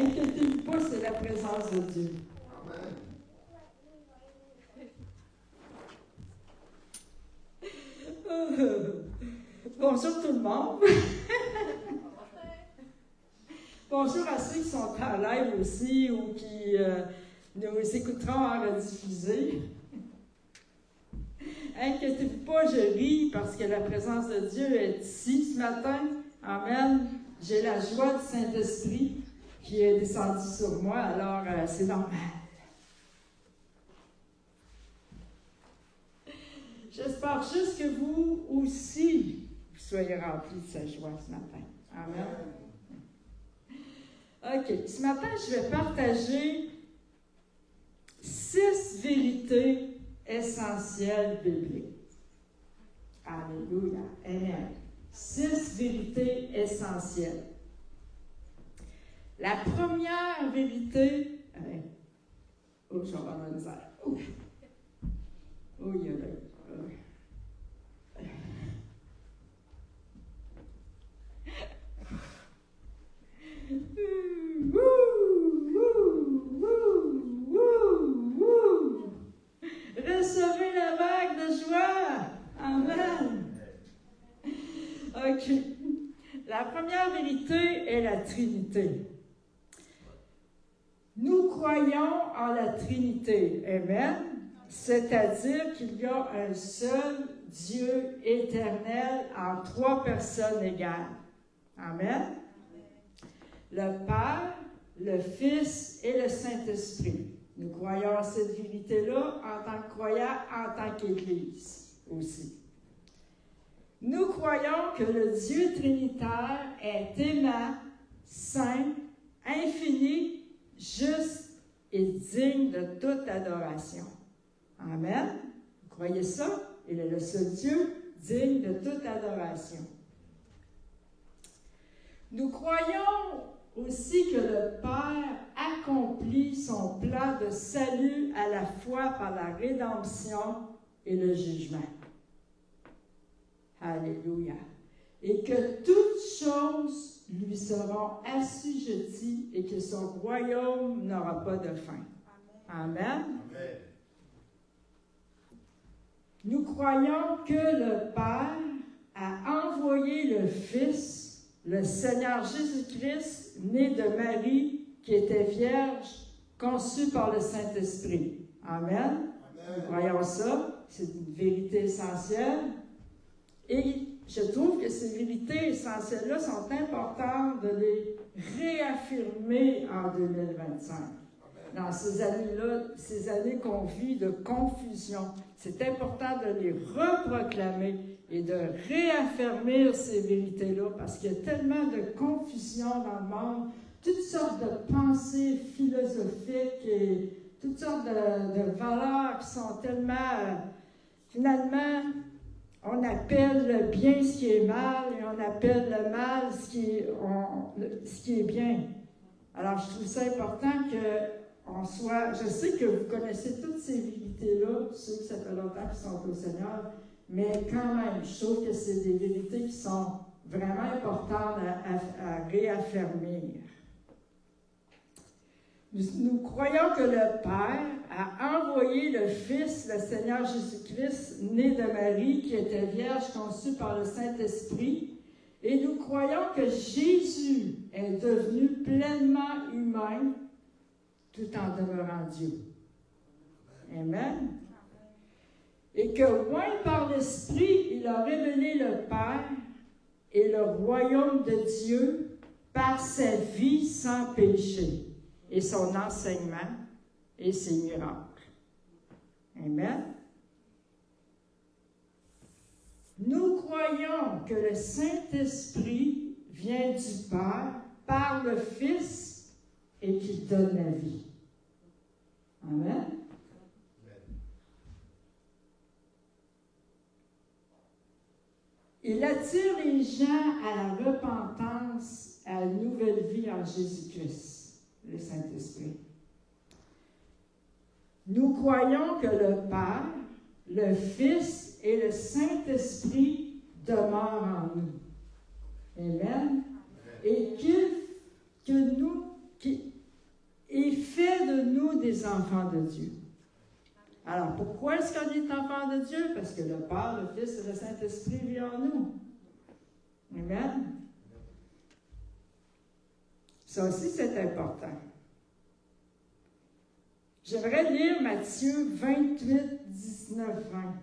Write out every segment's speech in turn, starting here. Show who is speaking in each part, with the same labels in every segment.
Speaker 1: Inquiétez-vous pas, c'est la présence de Dieu. Bonjour tout le monde. Bonjour à ceux qui sont en live aussi ou qui nous écouteront en rediffusé. Inquiétez-vous pas, je ris parce que la présence de Dieu est ici ce matin. Amen. J'ai la joie du Saint-Esprit qui est descendu sur moi, alors c'est normal. J'espère juste que vous aussi, vous soyez remplis de sa joie ce matin. Amen. OK. Ce matin, je vais partager 6 vérités essentielles bibliques. Alléluia. Amen. 6 vérités essentielles. La première vérité... Oh, je vais avoir la misère. Oh, il y a là. Recevez la vague de joie. Amen. OK. La première vérité est la Trinité. Nous croyons en la Trinité. Amen. C'est-à-dire qu'il y a un seul Dieu éternel en 3 personnes égales. Amen. Le Père, le Fils et le Saint-Esprit. Nous croyons à cette vérité-là en tant que croyants, en tant qu'Église aussi. Nous croyons que le Dieu trinitaire est aimant, saint, infini, juste et digne de toute adoration. Amen. Vous croyez ça? Il est le seul Dieu digne de toute adoration. Nous croyons aussi que le Père accomplit son plan de salut à la fois par la rédemption et le jugement. Alléluia. Et que toutes choses lui seront assujetties et que son royaume n'aura pas de fin. Amen. Amen. Nous croyons que le Père a envoyé le Fils, le Seigneur Jésus-Christ, né de Marie, qui était vierge, conçu par le Saint-Esprit. Amen. Amen. Nous croyons ça, c'est une vérité essentielle. Et je trouve que ces vérités essentielles-là sont importantes de les réaffirmer en 2025. Dans ces années-là, ces années qu'on vit de confusion, c'est important de les reproclamer et de réaffirmer ces vérités-là parce qu'il y a tellement de confusion dans le monde, toutes sortes de pensées philosophiques et toutes sortes de valeurs qui sont tellement, finalement, on appelle le bien ce qui est mal et on appelle le mal ce qui est bien. Alors, je trouve ça important qu'on soit... Je sais que vous connaissez toutes ces vérités-là, ceux que ça fait longtemps qu'ils sont au Seigneur, mais quand même, je trouve que c'est des vérités qui sont vraiment importantes à réaffirmer. Nous croyons que le Père a envoyé le Fils, le Seigneur Jésus-Christ, né de Marie, qui était vierge, conçu par le Saint-Esprit. Et nous croyons que Jésus est devenu pleinement humain tout en demeurant Dieu. Amen. Et que, oint par l'Esprit, il a révélé le Père et le royaume de Dieu par sa vie sans péché et son enseignement et ses miracles. Amen. Nous croyons que le Saint-Esprit vient du Père par le Fils et qu'il donne la vie. Amen. Il attire les gens à la repentance, à la nouvelle vie en Jésus-Christ, le Saint-Esprit. Nous croyons que le Père, le Fils et le Saint-Esprit demeurent en nous. Amen. Et des enfants de Dieu. Alors, pourquoi est-ce qu'on est enfant de Dieu? Parce que le Père, le Fils et le Saint-Esprit vivent en nous. Amen. Ça aussi, c'est important. J'aimerais lire Matthieu 28, 19, 20.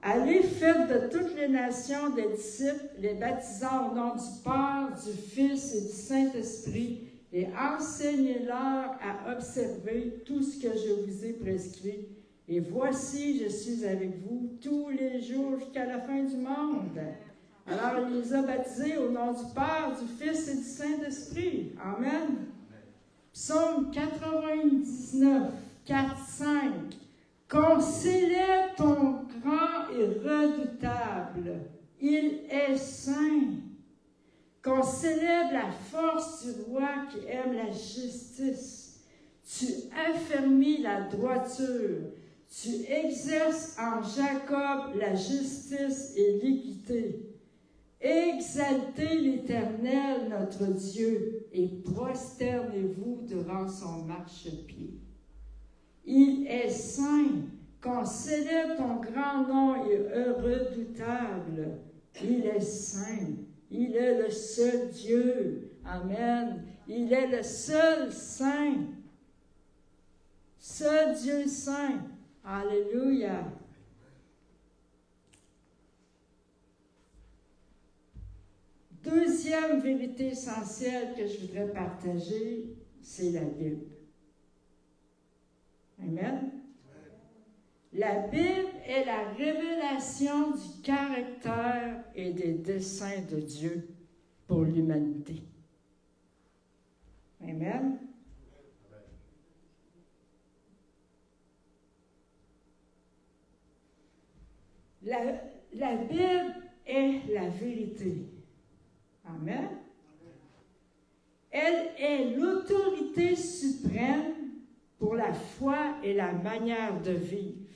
Speaker 1: Allez, faites de toutes les nations des disciples, les baptisant au nom du Père, du Fils et du Saint-Esprit, et enseignez-leur à observer tout ce que je vous ai prescrit. Et voici, je suis avec vous tous les jours jusqu'à la fin du monde. Alors, il les a baptisés au nom du Père, du Fils et du Saint-Esprit. Amen. Psaume 99, 4, 5. Qu'on célèbre ton grand et redoutable. Il est saint. Qu'on célèbre la force du roi qui aime la justice. Tu affermis la droiture. Tu exerces en Jacob la justice et l'équité. Exaltez l'Éternel, notre Dieu, et prosternez-vous devant son marchepied. Il est saint, qu'on célèbre ton grand nom et redoutable. Il est saint, il est le seul Dieu. Amen. Il est le seul saint. Seul Dieu saint. Alléluia. Deuxième vérité essentielle que je voudrais partager, c'est la Bible. Amen. La Bible est la révélation du caractère et des desseins de Dieu pour l'humanité. Amen. La Bible est la vérité. Amen. Elle est l'autorité suprême pour la foi et la manière de vivre,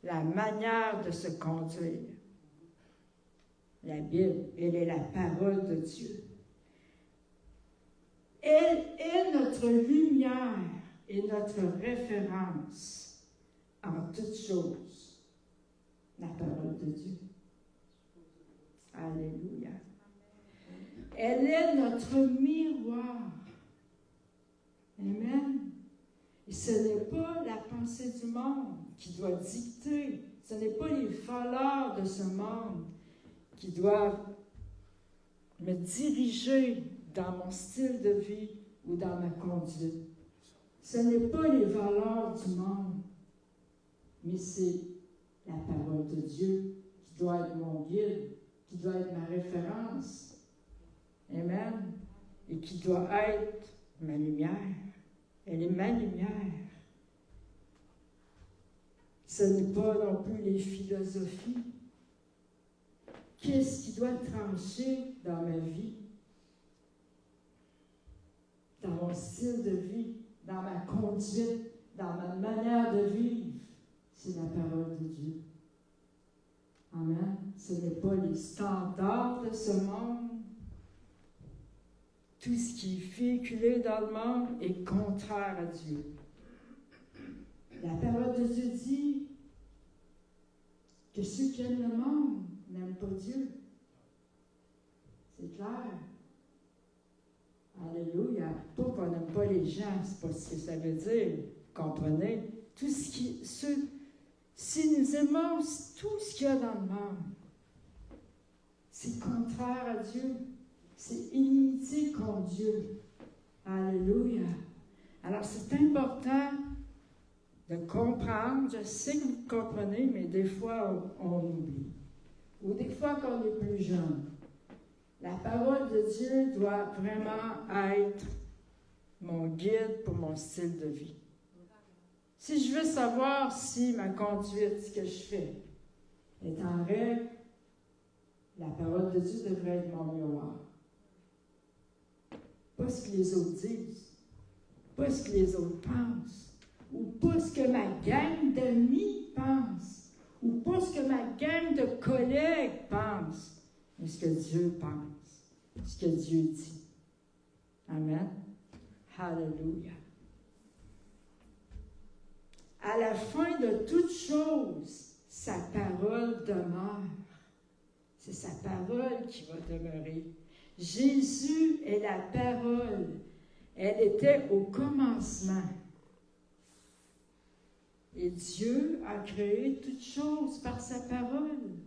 Speaker 1: la manière de se conduire. La Bible, elle est la parole de Dieu. Elle est notre lumière et notre référence en toutes choses. La parole de Dieu. Alléluia. Elle est notre miroir. Amen. Et ce n'est pas la pensée du monde qui doit dicter. Ce n'est pas les valeurs de ce monde qui doivent me diriger dans mon style de vie ou dans ma conduite. Ce n'est pas les valeurs du monde, mais c'est la parole de Dieu qui doit être mon guide, qui doit être ma référence. Amen. Et qui doit être ma lumière. Elle est ma lumière. Ce n'est pas non plus les philosophies. Qu'est-ce qui doit trancher dans ma vie? Dans mon style de vie, dans ma conduite, dans ma manière de vivre? C'est la parole de Dieu. Amen. Ce n'est pas les standards de ce monde. Tout ce qui est véhiculé dans le monde est contraire à Dieu. La parole de Dieu dit que ceux qui aiment le monde n'aiment pas Dieu. C'est clair. Alléluia. Pas qu'on n'aime pas les gens, c'est pas ce que ça veut dire. Comprenez? Tout ce qui... Si nous aimons tout ce qu'il y a dans le monde, c'est contraire à Dieu. C'est inimitié contre Dieu. Alléluia. Alors, c'est important de comprendre. Je sais que vous comprenez, mais des fois, on oublie. Ou des fois, qu'on est plus jeune. La parole de Dieu doit vraiment être mon guide pour mon style de vie. Si je veux savoir si ma conduite, ce que je fais, est en règle, la parole de Dieu devrait être mon miroir. Pas ce que les autres disent, pas ce que les autres pensent, ou pas ce que ma gang d'amis pense, ou pas ce que ma gang de collègues pense, mais ce que Dieu pense, ce que Dieu dit. Amen. Hallelujah. À la fin de toute chose, sa parole demeure. C'est sa parole qui va demeurer. Jésus est la parole. Elle était au commencement. Et Dieu a créé toutes choses par sa parole.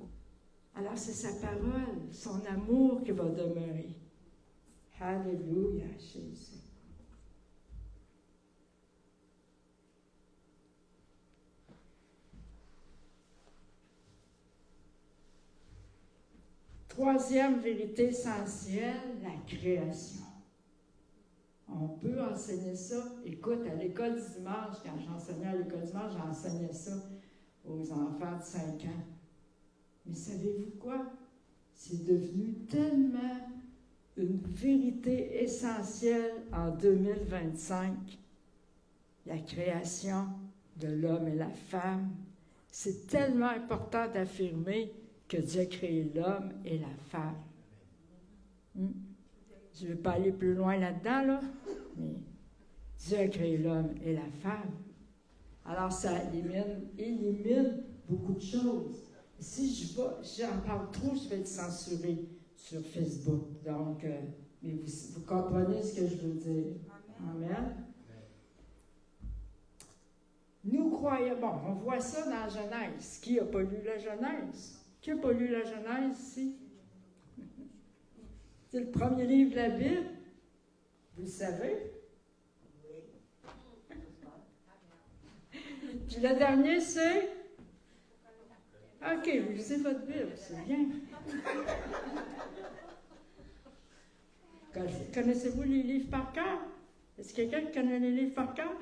Speaker 1: Alors c'est sa parole, son amour qui va demeurer. Alléluia, Jésus. Troisième vérité essentielle, la création. On peut enseigner ça. Écoute, à l'école du dimanche, quand j'enseignais à l'école du dimanche, j'enseignais ça aux enfants de 5 ans. Mais savez-vous quoi? C'est devenu tellement une vérité essentielle en 2025. La création de l'homme et la femme. C'est tellement important d'affirmer que Dieu a créé l'homme et la femme. Je ne vais pas aller plus loin là-dedans, là, mais Dieu a créé l'homme et la femme. Alors, ça élimine beaucoup de choses. Si j'en parle trop, je vais être censuré sur Facebook. Donc, mais vous comprenez ce que je veux dire. Amen. Nous croyons, on voit ça dans la Genèse. Qui n'a pas lu la Genèse? Qui n'a pas lu la Genèse ici? C'est le premier livre de la Bible. Vous le savez? Puis le dernier, c'est? OK, vous lisez votre Bible, c'est bien. Connaissez-vous les livres par cœur? Est-ce quelqu'un qui connaît les livres par cœur?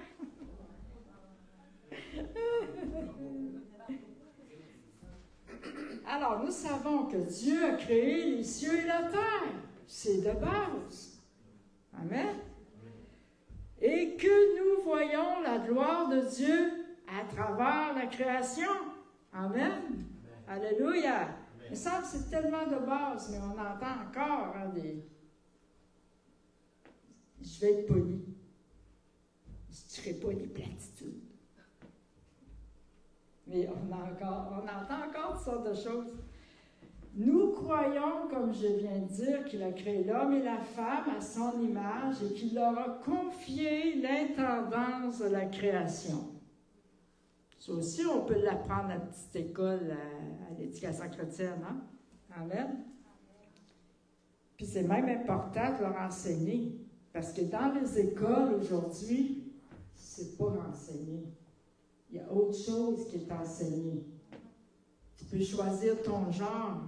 Speaker 1: Alors, nous savons que Dieu a créé les cieux et la terre. C'est de base. Amen. Et que nous voyons la gloire de Dieu à travers la création. Amen. Alléluia. Il me semble que c'est tellement de base, mais on entend encore des... Je vais être poli. Je ne dirai pas des platitudes. Mais on entend encore toutes sortes de choses. Nous croyons, comme je viens de dire, qu'il a créé l'homme et la femme à son image et qu'il leur a confié l'intendance de la création. Ça aussi, on peut l'apprendre à la petite école, à l'éducation chrétienne, hein? Amen. Puis c'est même important de leur enseigner, parce que dans les écoles aujourd'hui, c'est pas enseigné. Il y a autre chose qui est enseignée. Tu peux choisir ton genre.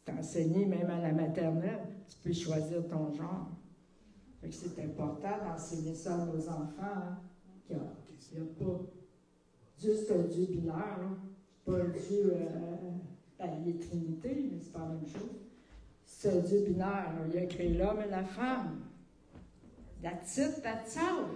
Speaker 1: C'est enseigné même à la maternelle. Tu peux choisir ton genre. Fait que c'est important d'enseigner ça à nos enfants. Hein? Il n'y a pas juste un Dieu binaire. Là. C'est pas un Dieu... il est Trinité, mais c'est pas la même chose. C'est un Dieu binaire. Là. Il a créé l'homme et la femme. That's it, that's all.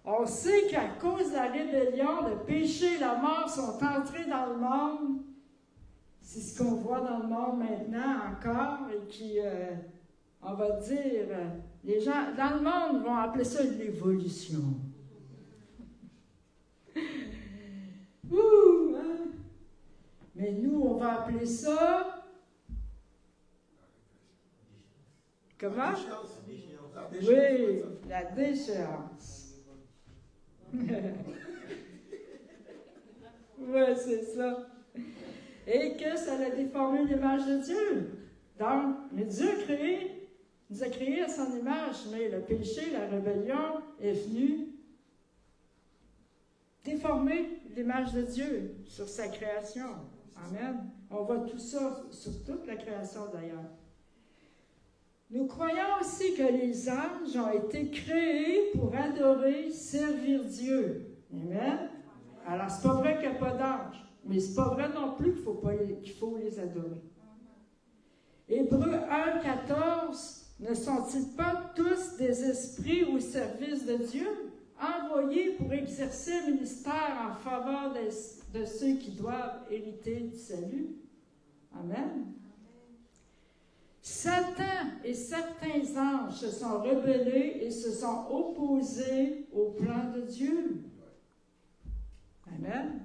Speaker 1: On sait qu'à cause de la rébellion, le péché et la mort sont entrés dans le monde. C'est ce qu'on voit dans le monde maintenant encore et qui, on va dire, les gens dans le monde vont appeler ça l'évolution. Ouh, hein? Mais nous, on va appeler ça... Comment? Oui, la déchéance. Oui, c'est ça. Et que ça a déformé l'image de Dieu. Donc, mais Dieu nous a créés à son image, mais le péché, la rébellion est venu déformer l'image de Dieu sur sa création. Amen. On voit tout ça sur toute la création d'ailleurs. Nous croyons aussi que les anges ont été créés pour adorer, servir Dieu. Amen. Alors, c'est pas vrai qu'il n'y a pas d'anges, mais c'est pas vrai non plus qu'il faut les adorer. Hébreux 1,14, ne sont-ils pas tous des esprits au service de Dieu? envoyés pour exercer un ministère en faveur de ceux qui doivent hériter du salut. Amen. Satan et certains anges se sont rebellés et se sont opposés au plan de Dieu. Amen.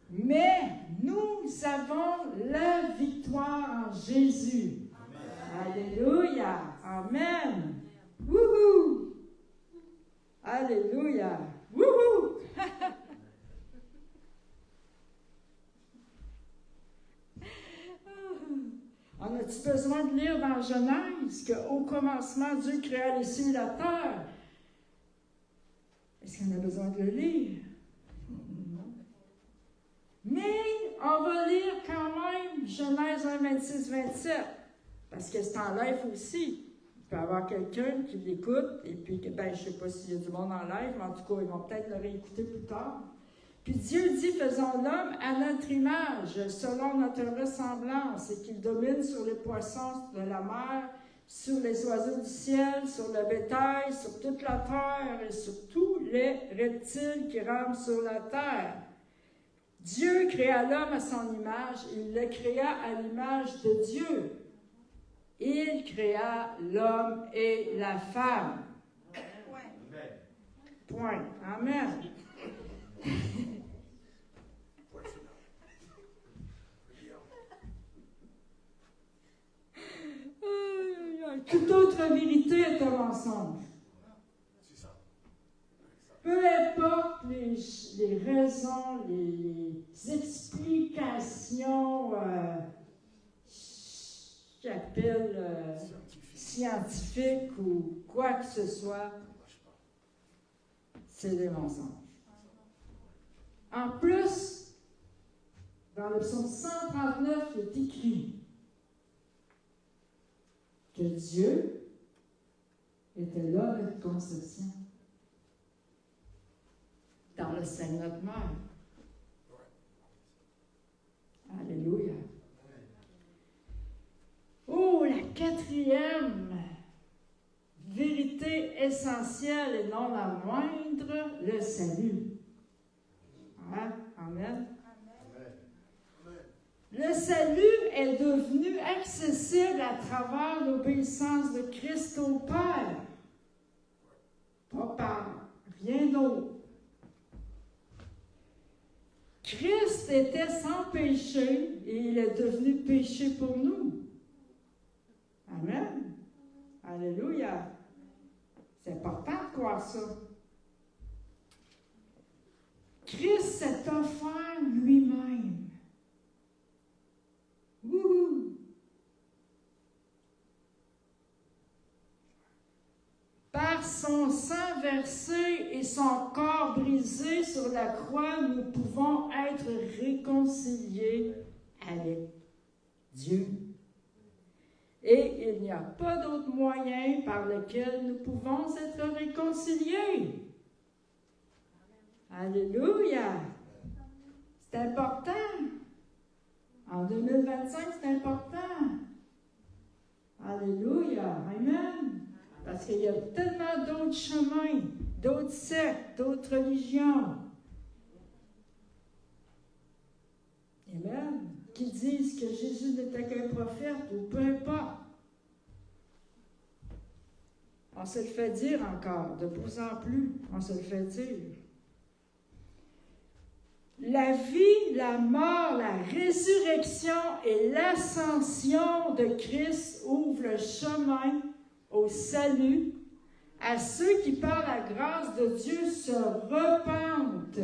Speaker 1: Mais nous avons la victoire en Jésus. Amen. Alléluia. Amen. Wouhou. Alléluia. Wouhou. On a-t-il besoin de lire dans Genèse qu'au commencement, Dieu créa les cieux et la terre? Est-ce qu'on a besoin de le lire? Non. Mais on va lire quand même Genèse 1, 26, 27, parce que c'est en live aussi. Il peut y avoir quelqu'un qui l'écoute, et puis, je ne sais pas s'il y a du monde en live, mais en tout cas, ils vont peut-être le réécouter plus tard. Puis Dieu dit, faisons l'homme à notre image, selon notre ressemblance, et qu'il domine sur les poissons de la mer, sur les oiseaux du ciel, sur le bétail, sur toute la terre et sur tous les reptiles qui rampent sur la terre. Dieu créa l'homme à son image, il le créa à l'image de Dieu. Il créa l'homme et la femme. Point. Amen. Toute autre vérité est un mensonge. Peu importe les raisons, les explications, j'appelle scientifiques ou quoi que ce soit, c'est des mensonges. En plus, dans le psaume 139, il est écrit que Dieu était là de notre conception, dans le sein de notre mère. Alléluia. Oh, la quatrième vérité essentielle et non la moindre, le salut. Hein? Amen. Le salut est devenu accessible à travers l'obéissance de Christ au Père. Pas par rien d'autre. Christ était sans péché et il est devenu péché pour nous. Amen. Alléluia. C'est important de croire ça. Christ s'est offert lui-même. Wouhou! Par son sang versé et son corps brisé sur la croix, nous pouvons être réconciliés avec Dieu. Et il n'y a pas d'autre moyen par lequel nous pouvons être réconciliés. Alléluia! C'est important. En 2025, c'est important. Alléluia. Amen. Parce qu'il y a tellement d'autres chemins, d'autres sectes, d'autres religions. Amen. Qui disent que Jésus n'était qu'un prophète ou peu importe. On se le fait dire encore, de plus en plus, on se le fait dire. La vie, la mort, la résurrection et l'ascension de Christ ouvrent le chemin au salut à ceux qui, par la grâce de Dieu, se repentent.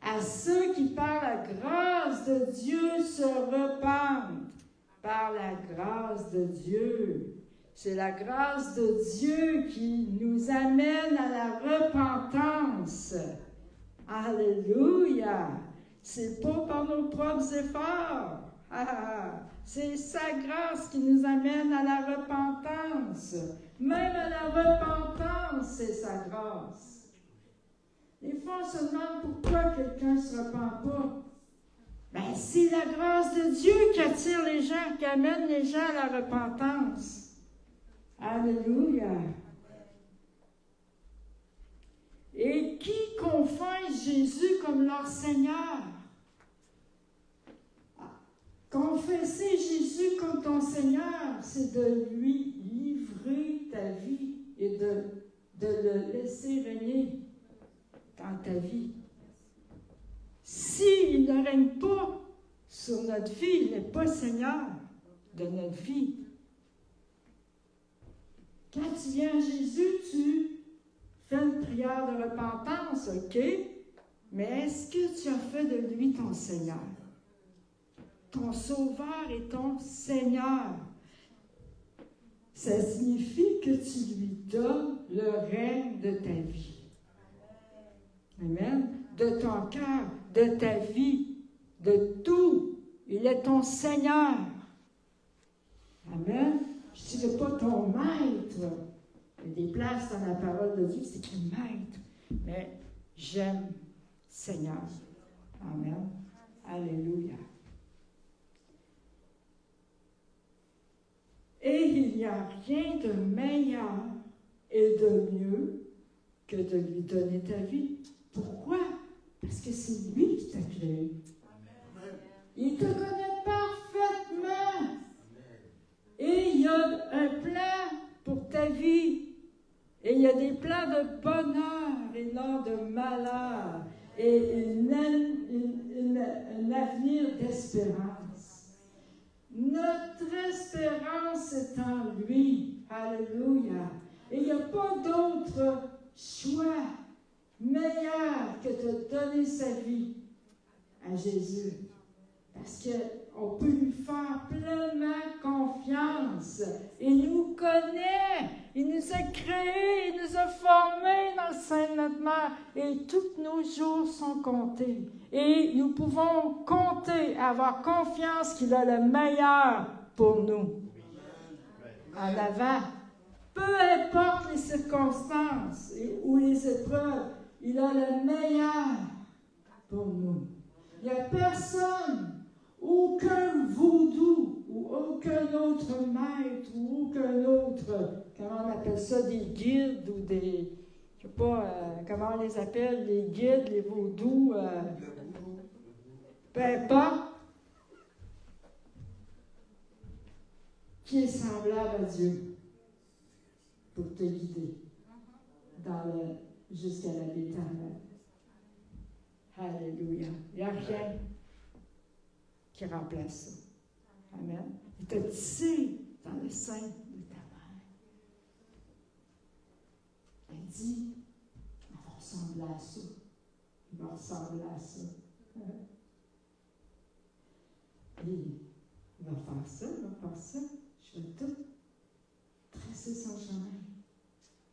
Speaker 1: À ceux qui, par la grâce de Dieu, se repentent. Par la grâce de Dieu. C'est la grâce de Dieu qui nous amène à la repentance. Alléluia! C'est pas par nos propres efforts. C'est sa grâce qui nous amène à la repentance. Même à la repentance, c'est sa grâce. Des fois, on se demande pourquoi quelqu'un ne se repent pas. Ben, c'est la grâce de Dieu qui attire les gens, qui amène les gens à la repentance. Alléluia. comme leur Seigneur. Confesser Jésus comme ton Seigneur, c'est de lui livrer ta vie et de le laisser régner dans ta vie. S'il ne règne pas sur notre vie, il n'est pas Seigneur de notre vie. Quand tu viens à Jésus, tu fais une prière de repentance, OK? Mais est-ce que tu as fait de lui ton Seigneur? Ton Sauveur et ton Seigneur. Ça signifie que tu lui donnes le règne de ta vie. Amen. De ton cœur, de ta vie, de tout. Il est ton Seigneur. Amen. Je ne dirais pas ton maître. Il y a des places dans la parole de Dieu, c'est écrit maître. Mais j'aime Seigneur. Amen. Alléluia. Et il n'y a rien de meilleur et de mieux que de lui donner ta vie. Pourquoi? Parce que c'est lui qui t'a créé. Il te connaît parfaitement. Et il y a un plan pour ta vie. Et il y a des plans de bonheur et non de malheur. Et un avenir d'espérance. Notre espérance est en lui. Alléluia. Et il n'y a pas d'autre choix meilleur que de donner sa vie à Jésus. Parce qu'on peut lui faire pleinement confiance. Il nous connaît. Il nous a créés. Il nous a formés dans le sein de notre mère. Et tous nos jours sont comptés. Et nous pouvons compter, avoir confiance qu'il a le meilleur pour nous. En avant. Peu importe les circonstances ou les épreuves, il a le meilleur pour nous. Il n'y a personne, aucun vaudou ou aucun autre maître ou aucun autre, comment on appelle ça, des guides ou des, je ne sais pas, comment on les appelle, les guides, les vaudous, peu importe, qui est semblable à Dieu pour te guider jusqu'à la vie éternelle. Alléluia. Il n'y a rien qui remplace ça. Amen. Il t'a tissé dans le sein de ta mère. Il dit, on va ressembler à ça. Il va ressembler à ça. Et il va faire ça, il va faire ça. Je vais tout tracer son chemin.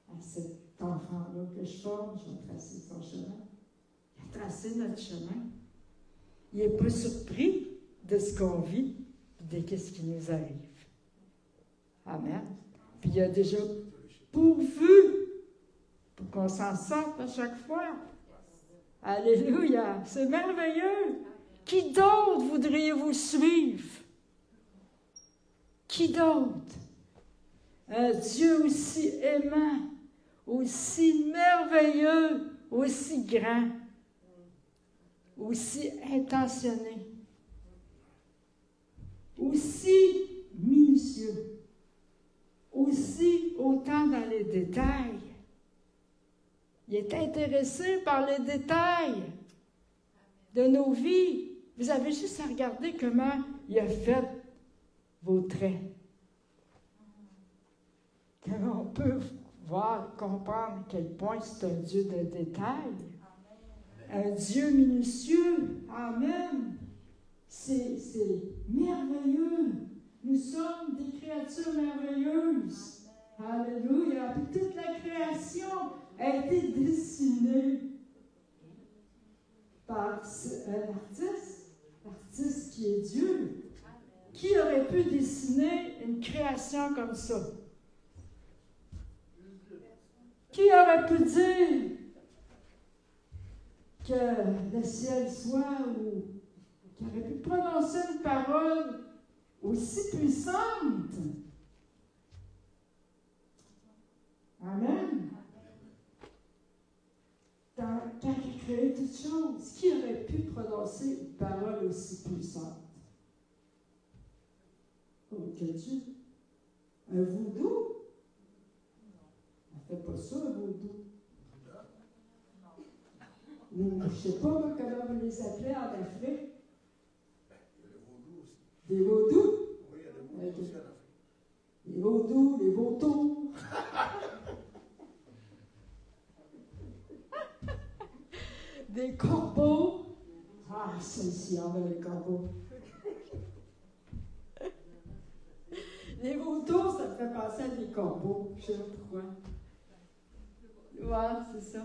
Speaker 1: À cet enfant-là que je forme, je vais tracer son chemin. Il a tracé notre chemin. Il n'est pas surpris de ce qu'on vit et de ce qui nous arrive. Amen. Puis il a déjà pourvu pour qu'on s'en sorte à chaque fois. Alléluia. C'est merveilleux. Qui d'autre voudriez-vous suivre? Qui d'autre? Un Dieu aussi aimant, aussi merveilleux, aussi grand, aussi intentionné, aussi minutieux, aussi autant dans les détails. Il est intéressé par les détails de nos vies. Vous avez juste à regarder comment il a fait vos traits. Comment on peut voir, comprendre à quel point c'est un Dieu de détails. Un Dieu minutieux. Amen. C'est merveilleux. Nous sommes des créatures merveilleuses. Alléluia. Puis toute la création a été dessinée par un l'artiste qui est Dieu. Qui aurait pu dessiner une création comme ça? Qui aurait pu dire que le ciel soit, ou qui aurait pu prononcer une parole aussi puissante? Amen. Quand il a créé tout toutes choses. Qui aurait pu prononcer une parole aussi puissante? Oh, que Dieu! Un vaudou? On ne fait pas ça, un vaudou. Ou, je ne sais pas moi, comment vous les appelez en Afrique. Des vaudous? Oui, il y a des vaudous aussi en Afrique. Les vaudous, les vautours. Des corbeaux. Ah, ça ici, on a les corbeaux. Les vautours, ça me fait penser à des corbeaux. Je ne sais pas pourquoi. Ouais, c'est ça.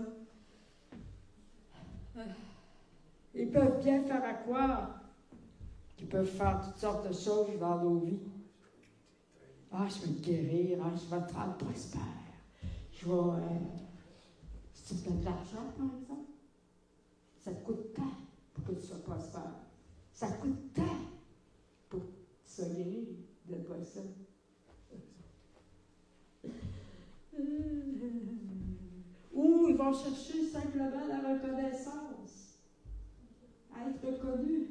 Speaker 1: Ils peuvent bien faire à croire qu'ils peuvent faire toutes sortes de choses dans nos vies. Ah, je vais te guérir, ah, je vais te rendre prospère. Je vais... si tu as de l'argent, par exemple, ça te coûte tant pour que tu sois prospère. Ça coûte tant pour que tu sois guéri de poisson. Ou ils vont chercher simplement la reconnaissance, à être reconnus.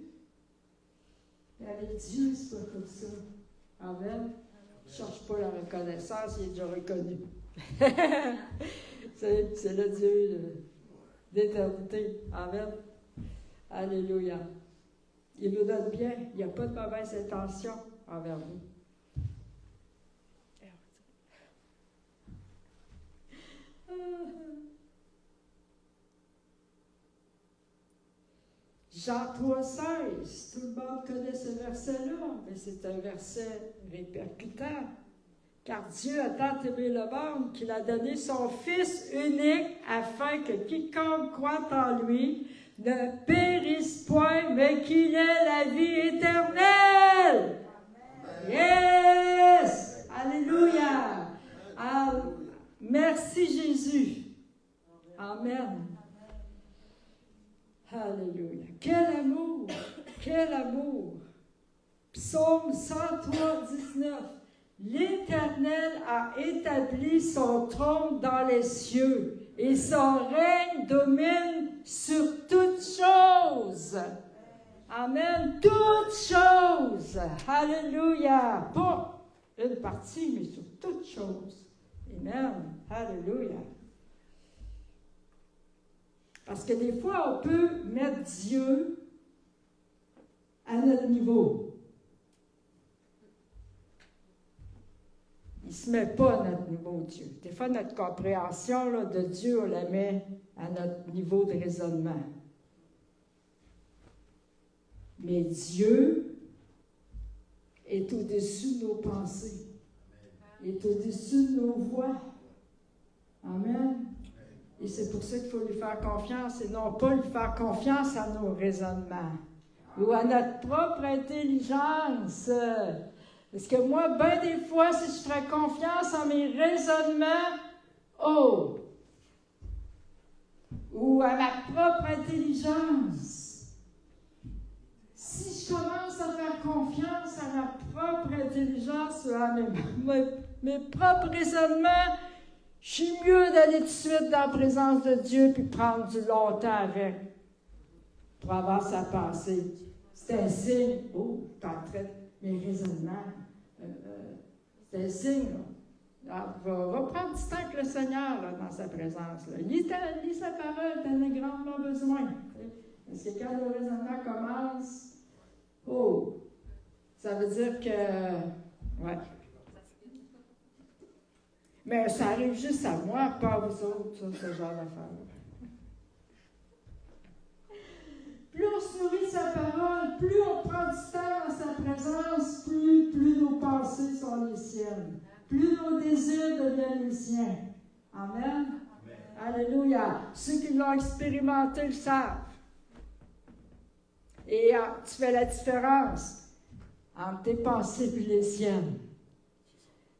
Speaker 1: Et avec Dieu, c'est pas comme ça. Amen. Il ne cherche pas la reconnaissance, il est déjà reconnu. c'est le Dieu d'éternité. Amen. Alléluia. Il nous donne bien. Il n'y a pas de mauvaise intention envers nous. Jean 3,16, tout le monde connaît ce verset-là, mais c'est un verset répercutant. Car Dieu a tant aimé le monde qu'il a donné son Fils unique afin que quiconque croit en lui ne périsse point, mais qu'il ait la vie éternelle. Yes! Alléluia! Merci Jésus. Amen. Alléluia. Quel amour! Quel amour! Psaume 103, 19. L'Éternel a établi son trône dans les cieux et son règne domine sur toutes choses. Amen. Toutes choses. Alléluia. Pas une partie, mais sur toutes choses. Amen. Alléluia. Parce que des fois, on peut mettre Dieu à notre niveau. Il ne se met pas à notre niveau, Dieu. Des fois, notre compréhension là, de Dieu, on la met à notre niveau de raisonnement. Mais Dieu est au-dessus de nos pensées. Il est au-dessus de nos voix. Amen. Et c'est pour ça qu'il faut lui faire confiance et non pas lui faire confiance à nos raisonnements ou à notre propre intelligence. Parce que moi, bien des fois, si je ferais confiance à mes raisonnements, ou à ma propre intelligence, si je commence à faire confiance à ma propre intelligence, à mes propres raisonnements, je suis mieux d'aller tout de suite dans la présence de Dieu puis prendre du long temps avec pour avoir sa pensée. C'est un signe. Oh, je suis en train de mes raisonnements. C'est un signe. Là. Va prendre du temps avec le Seigneur là, dans sa présence. Là. Lis sa parole, t'en as grandement besoin. Parce que quand le raisonnement commence, ça veut dire que. Ouais. Mais ça arrive juste à moi, pas à vous autres, ça, ce genre d'affaires. Plus on se nourrit de sa parole, plus on prend du temps dans sa présence, plus nos pensées sont les siennes. Plus nos désirs deviennent les siens. Amen. Amen. Alléluia. Ceux qui l'ont expérimenté le savent. Et tu fais la différence entre tes pensées et les siennes.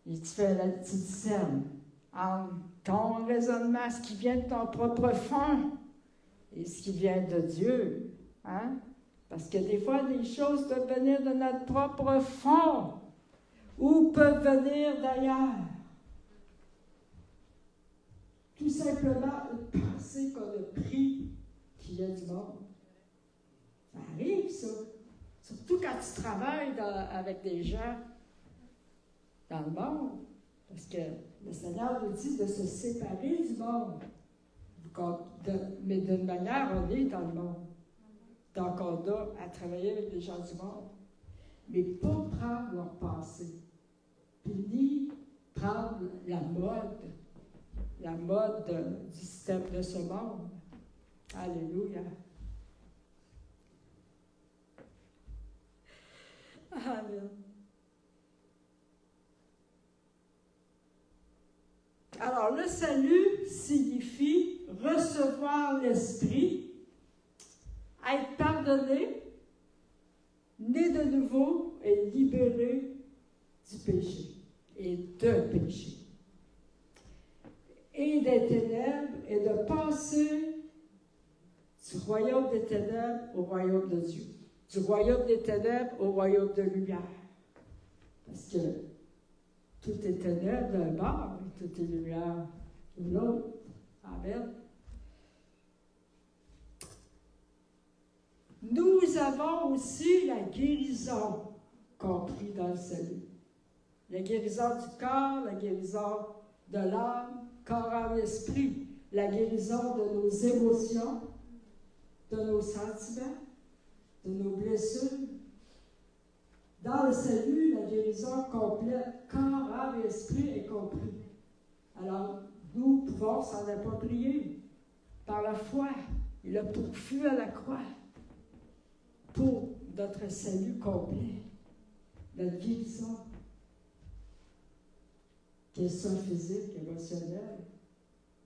Speaker 1: Et tu discernes entre ton raisonnement, ce qui vient de ton propre fond et ce qui vient de Dieu. Hein? Parce que des fois, des choses peuvent venir de notre propre fond ou peuvent venir d'ailleurs. Tout simplement une pensée qu'on a prise qui sacrifiait du monde. Ça arrive, ça. Surtout quand tu travailles avec des gens dans le monde. Parce que le Seigneur nous dit de se séparer du monde. Mais d'une manière, on est dans le monde. Donc, on a à travailler avec les gens du monde. Mais pas prendre leur passé. Puis ni prendre la mode du système de ce monde. Alléluia. Amen. Alors, le salut signifie recevoir l'Esprit, être pardonné, né de nouveau et libéré du péché et de péché. Et des ténèbres et de passer du royaume des ténèbres au royaume de Dieu. Du royaume des ténèbres au royaume de lumière. Parce que tout est ténèbres d'un bord et tout est lumière de l'autre. Amen. Nous avons aussi la guérison compris dans le salut. La guérison du corps, la guérison de l'âme, corps, âme, esprit. La guérison de nos émotions, de nos sentiments, de nos blessures. Dans le salut, la guérison complète, corps, âme et esprit est compris. Alors, nous pouvons s'en approprier par la foi. Il a pourvu à la croix pour notre salut complet, notre guérison, qu'elle soit physique, émotionnelle.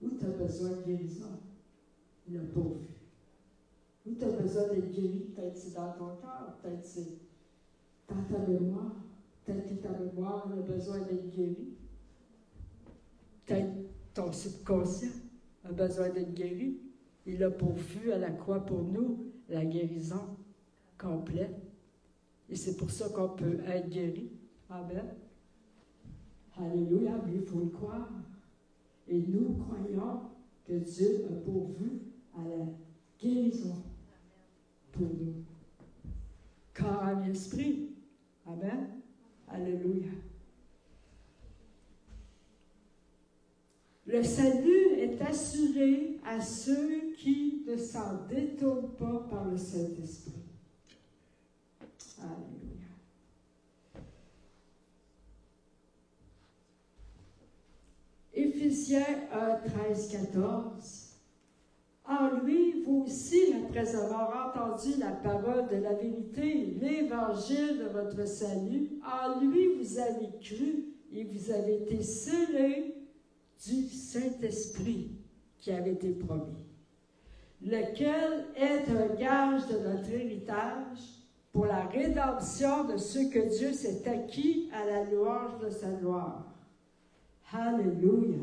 Speaker 1: Où tu as besoin de guérison? Il a pourvu. Où tu as besoin d'être guéri? Peut-être c'est dans ton cœur, peut-être c'est dans ta mémoire. Peut-être que ta mémoire a besoin d'être guérie. Peut-être ton subconscient a besoin d'être guéri. Il a pourvu à la croix pour nous la guérison complète. Et c'est pour ça qu'on peut être guéri. Amen. Alléluia, mais il faut le croire. Et nous croyons que Dieu a pourvu à la guérison pour nous. Corps, âme et esprit. Amen. Alléluia. Le salut est assuré à ceux qui ne s'en détournent pas par le Saint-Esprit. Alléluia. Éphésiens 1, 13, 14. En lui, vous aussi, après avoir entendu la parole de la vérité, l'évangile de votre salut, en lui vous avez cru et vous avez été scellés du Saint-Esprit qui avait été promis, lequel est un gage de notre héritage pour la rédemption de ceux que Dieu s'est acquis à la louange de sa gloire. Alléluia.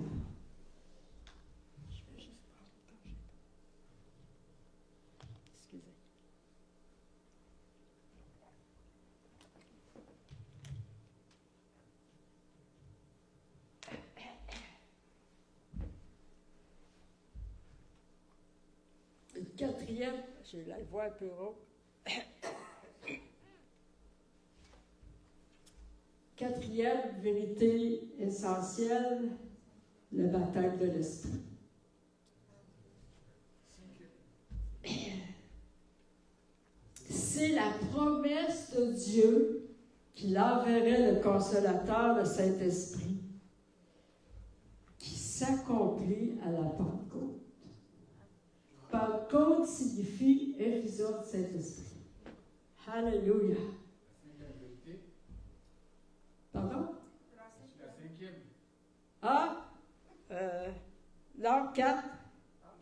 Speaker 1: Quatrième, j'ai la voix un peu rauque. Quatrième vérité essentielle, le baptême de l'Esprit. C'est la promesse de Dieu qu'il enverrait le Consolateur, le Saint-Esprit, qui s'accomplit à la Pentecôte. Pentecôte signifie effusion du Saint-Esprit. Alléluia. Pardon?
Speaker 2: C'est la cinquième.
Speaker 1: Ah, non, 4.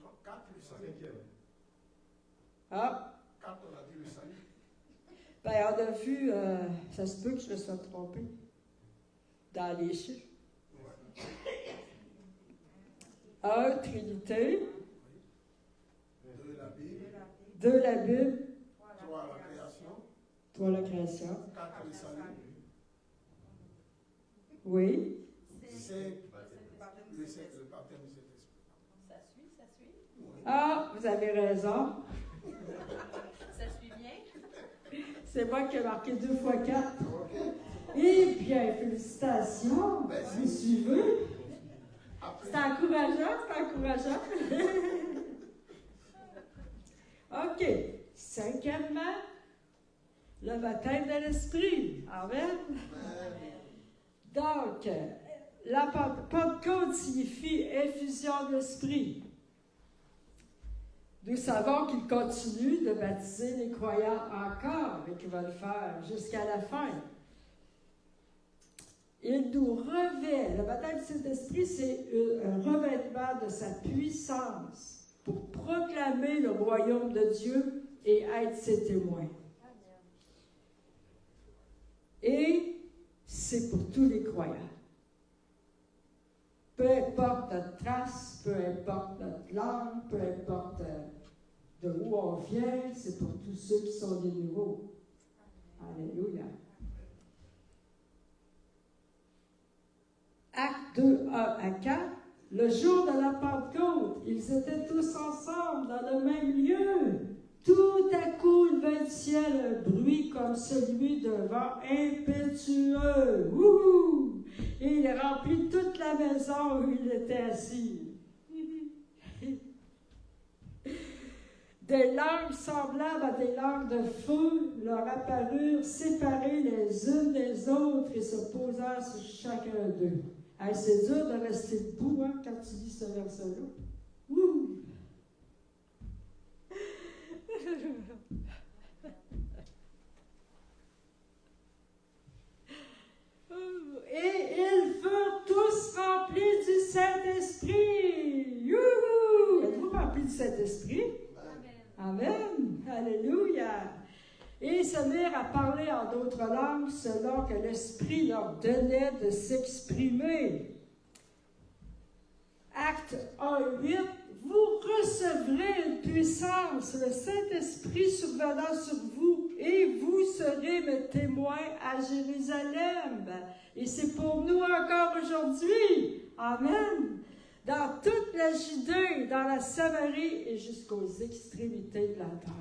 Speaker 2: Non, 4, le cinquième.
Speaker 1: Ah.
Speaker 2: 4, on a dit le salut.
Speaker 1: Ben, on a vu, ça se peut que je me sois trompée dans les chiffres. Ouais. 1, Trinité.
Speaker 2: 2, la Bible.
Speaker 1: 2, la Bible.
Speaker 2: 3, la création.
Speaker 1: 3, la création.
Speaker 2: 4, le salut.
Speaker 1: Oui.
Speaker 2: 5, le baptême du Saint-Esprit.
Speaker 3: Ça suit.
Speaker 1: Ah, vous avez raison.
Speaker 3: Ça suit bien?
Speaker 1: C'est moi qui ai marqué 2 fois 4.
Speaker 2: OK.
Speaker 1: Eh bien, félicitations. Vous suivez? C'est encourageant, c'est encourageant. OK. 5e, le baptême de l'Esprit. Amen. Donc, la Pentecôte signifie effusion de l'Esprit. Nous savons qu'il continue de baptiser les croyants encore et qu'il va le faire jusqu'à la fin. Il nous revêt. Le baptême du Saint-Esprit, c'est un revêtement de sa puissance pour proclamer le royaume de Dieu et être ses témoins. Et c'est pour tous les croyants. Peu importe notre race, peu importe notre langue, peu importe de où on vient, c'est pour tous ceux qui sont des nouveaux. Alléluia. Acte 2, 1 à 4. Le jour de la Pentecôte, ils étaient tous ensemble dans le même lieu. Tout à coup, il vint du ciel un bruit comme celui d'un vent impétueux. Wouhou! Et il remplit toute la maison où il était assis. Des langues semblables à des langues de feu leur apparurent séparées les unes des autres et se posèrent sur chacun d'eux. Hey, c'est dur de rester debout quand tu lis ce verset-là. Ouh! Et ils furent tous remplis du Saint-Esprit. Youhou! Êtes-vous remplis du Saint-Esprit? Amen. Alléluia. Et ils se mirent à parler en d'autres langues selon que l'Esprit leur donnait de s'exprimer. Acte 1:8. Vous recevrez une puissance, le Saint-Esprit survenant sur vous, et vous serez mes témoins à Jérusalem. Et c'est pour nous encore aujourd'hui. Amen. Dans toute la Judée, dans la Samarie et jusqu'aux extrémités de la terre.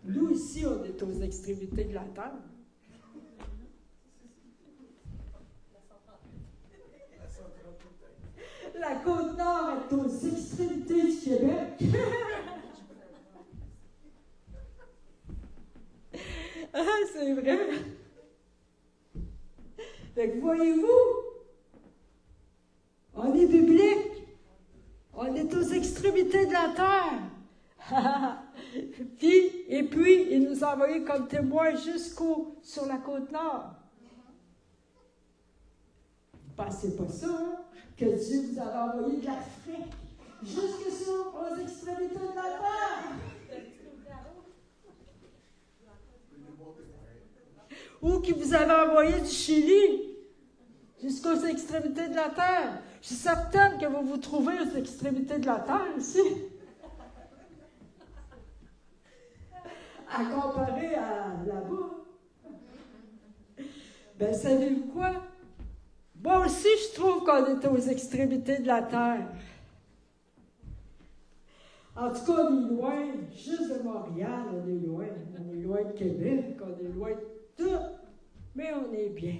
Speaker 1: Nous ici, on est aux extrémités de la terre. La Côte-Nord est aux extrémités du Québec. Ah, c'est vrai. Fait que voyez-vous, on est biblique. On est aux extrémités de la terre. Et puis, il nous a envoyés comme témoins sur la Côte-Nord. Pensez pas ça, hein? Que Dieu vous avait envoyé de l'Afrique jusque aux extrémités de la terre. Ou qui vous avait envoyé du Chili jusqu'aux extrémités de la terre. Je suis certaine que vous vous trouvez aux extrémités de la terre ici. À comparer à là-bas. Ben, savez-vous quoi? Moi aussi, je trouve qu'on est aux extrémités de la terre. En tout cas, on est loin, juste de Montréal, on est loin. On est loin de Québec, on est loin de tout. Mais on est bien.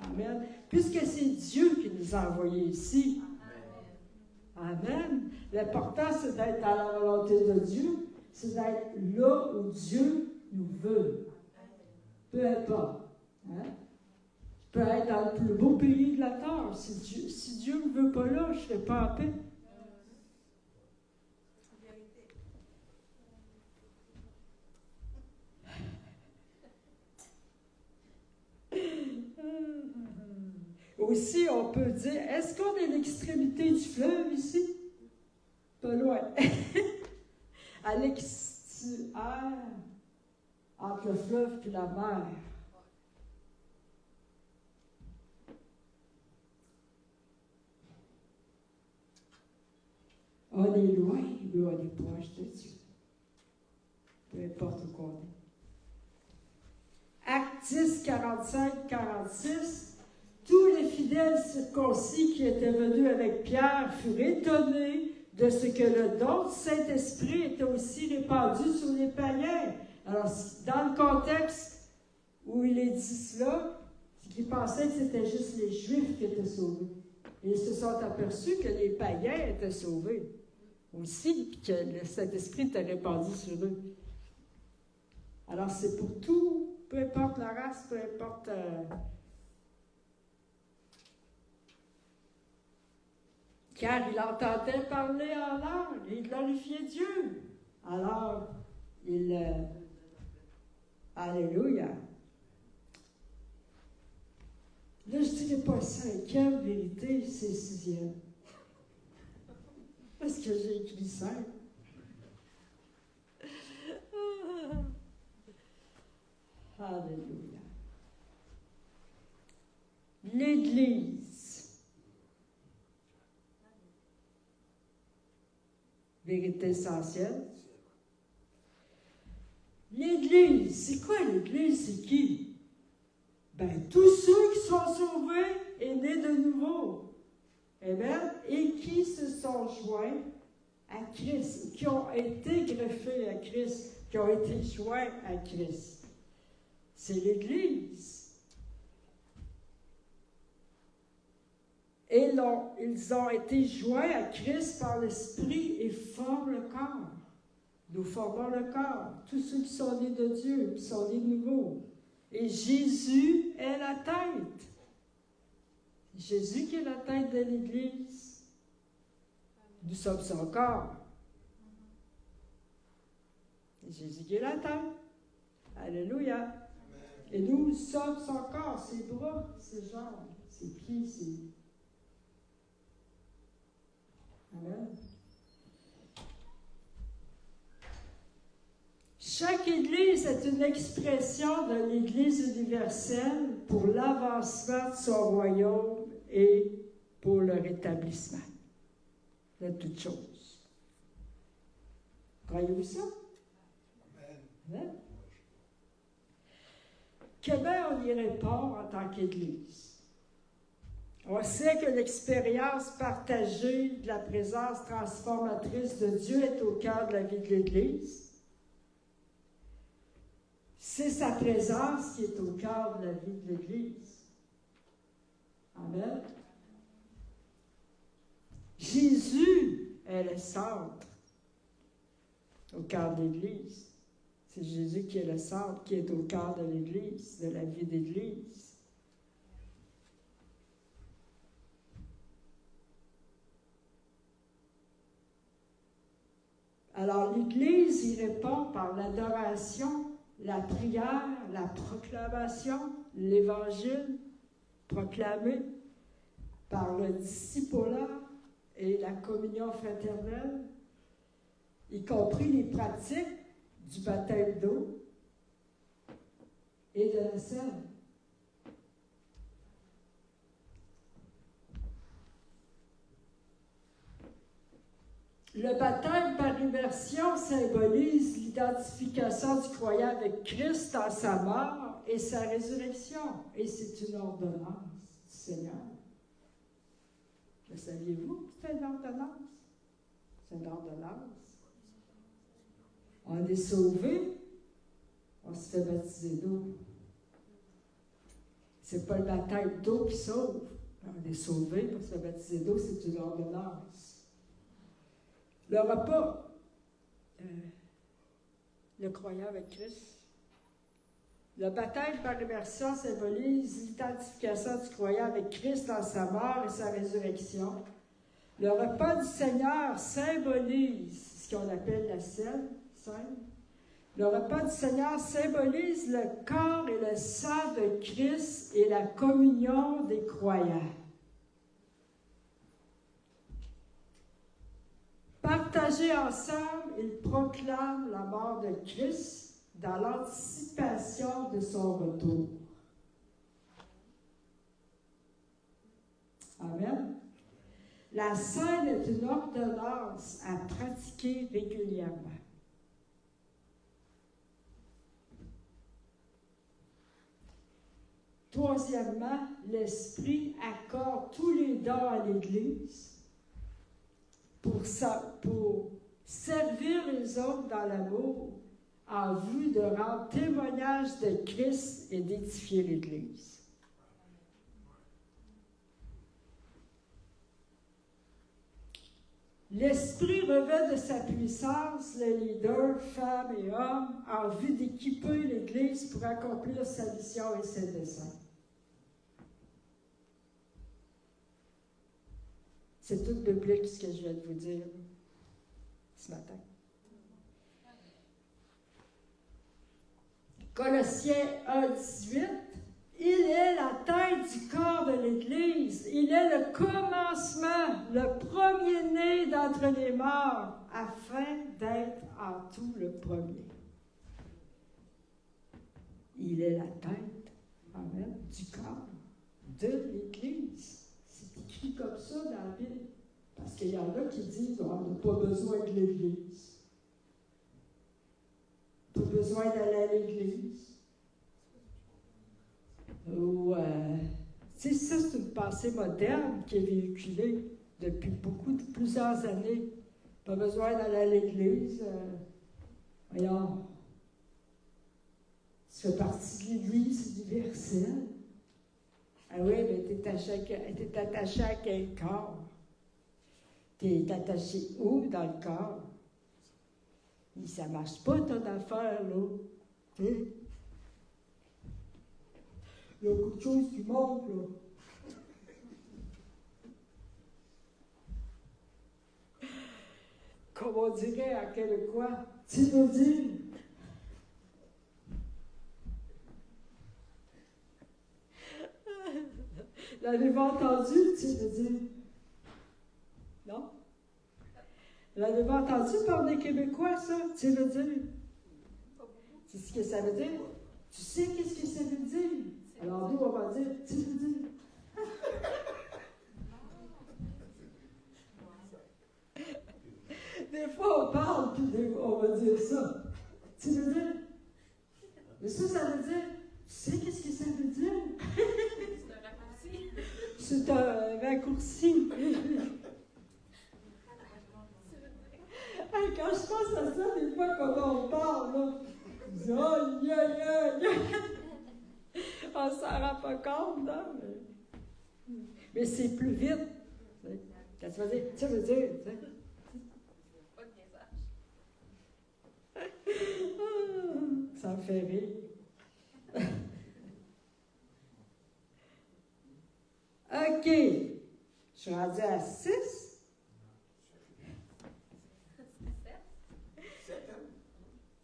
Speaker 1: Amen. Puisque c'est Dieu qui nous a envoyés ici. Amen. L'important, c'est d'être dans la volonté de Dieu. C'est d'être là où Dieu nous veut. Peu importe. Hein? Je peux être dans le plus beau pays de la terre. Si Dieu ne me veut pas là, je ne serai pas en paix. Aussi, on peut dire, est-ce qu'on est à l'extrémité du fleuve ici? Pas loin. À l'extérieur, entre le fleuve et la mer. On est loin, mais on est proche de Dieu. Peu importe où on est. Acte 10, 45, 46. Tous les fidèles circoncis qui étaient venus avec Pierre furent étonnés de ce que le don du Saint-Esprit était aussi répandu sur les païens. Alors, dans le contexte où il est dit cela, c'est qu'ils pensaient que c'était juste les Juifs qui étaient sauvés. Et ils se sont aperçus que les païens étaient sauvés aussi, puis que le Saint-Esprit était répandu sur eux. Alors, c'est pour tout, peu importe la race, peu importe... Car il entendait parler en langue et glorifiait Dieu. Alors, il... Alléluia. Là, je ne dirais pas cinquième vérité, c'est sixième. Parce que j'ai écrit 5. Alléluia. L'Église. Vérité essentielle. L'Église, c'est quoi l'Église? C'est qui? Ben, tous ceux qui sont sauvés et nés de nouveau. Amen. Et qui se sont joints à Christ, qui ont été greffés à Christ, qui ont été joints à Christ. C'est l'Église. Et non, ils ont été joints à Christ par l'Esprit et forment le corps. Nous formons le corps. Tous ceux qui sont nés de Dieu, qui sont nés de nouveau. Et Jésus est la tête. Jésus qui est la tête de l'Église. Nous sommes son corps. Et Jésus qui est la tête. Alléluia. Et nous sommes son corps, ses bras, ses jambes, ses pieds, ses... Amen. Chaque Église est une expression de l'Église universelle pour l'avancement de son royaume et pour le rétablissement de toutes choses. Croyez-vous ça? Amen. Comment on y répond en tant qu'Église? On sait que l'expérience partagée de la présence transformatrice de Dieu est au cœur de la vie de l'Église. C'est sa présence qui est au cœur de la vie de l'Église. Amen. Jésus est le centre au cœur de l'Église. C'est Jésus qui est le centre, qui est au cœur de l'Église, de la vie de l'Église. Alors, l'Église y répond par l'adoration, la prière, la proclamation, l'Évangile proclamé, par le discipulat et la communion fraternelle, y compris les pratiques du baptême d'eau et de la scène. Le baptême par immersion symbolise l'identification du croyant avec Christ dans sa mort et sa résurrection. Et c'est une ordonnance du Seigneur. Le saviez-vous que c'est une ordonnance? C'est une ordonnance. On est sauvé, on se fait baptiser d'eau. C'est pas le baptême d'eau qui sauve. On est sauvé, on se fait baptiser d'eau, c'est une ordonnance. Le repas, le croyant avec Christ. Le baptême par immersion symbolise l'identification du croyant avec Christ dans sa mort et sa résurrection. Le repas du Seigneur symbolise ce qu'on appelle la scène. Le repas du Seigneur symbolise le corps et le sang de Christ et la communion des croyants. Partagés ensemble, ils proclament la mort de Christ dans l'anticipation de son retour. Amen. La scène est une ordonnance à pratiquer régulièrement. Troisièmement, l'Esprit accorde tous les dons à l'Église pour servir les autres dans l'amour en vue de rendre témoignage de Christ et d'édifier l'Église. L'Esprit revêt de sa puissance les leaders, femmes et hommes, en vue d'équiper l'Église pour accomplir sa mission et ses desseins. C'est tout biblique ce que je viens de vous dire ce matin. Colossiens 1:18, il est la tête du corps de l'Église. Il est le commencement, le premier-né d'entre les morts, afin d'être en tout le premier. Il est la tête, amen, du corps de l'Église. C'est écrit comme ça dans la Bible. Parce qu'il y en a qui disent on n'a pas besoin de l'Église. Pas besoin d'aller à l'Église. Ou, tu sais, ça, c'est une pensée moderne qui est véhiculée depuis plusieurs années. Pas besoin d'aller à l'Église. Voyons. Tu fais partie de l'Église universelle. Ah oui, mais tu es attaché à quel corps? Tu es attaché où dans le corps? Et ça ne marche pas, ton affaire, là. Tu sais? Il y a beaucoup de choses qui manquent, là. Comme on dirait à Québécois, tu veux dire? L'avez-vous entendu, tu veux dire? Non? L'avez-vous entendu parler québécois, ça? Tu veux dire? C'est ce que ça veut dire? Tu sais qu'est-ce que ça veut dire? Alors nous, on va dire, tu veux dire? Des fois, on parle, puis on va dire ça. Tu veux dire? Mais ça veut dire, tu sais qu'est-ce que ça veut dire? C'est un raccourci. Hey, quand je pense à ça, des fois, quand on parle, là, je dis, aïe, aïe, aïe. On ne s'en rend pas compte, hein? Mais c'est plus vite. Quand tu vas dire, tu veux dire, tu sais.
Speaker 3: Pas de message.
Speaker 1: Ça me fait rire. OK. Je suis rendue à 6.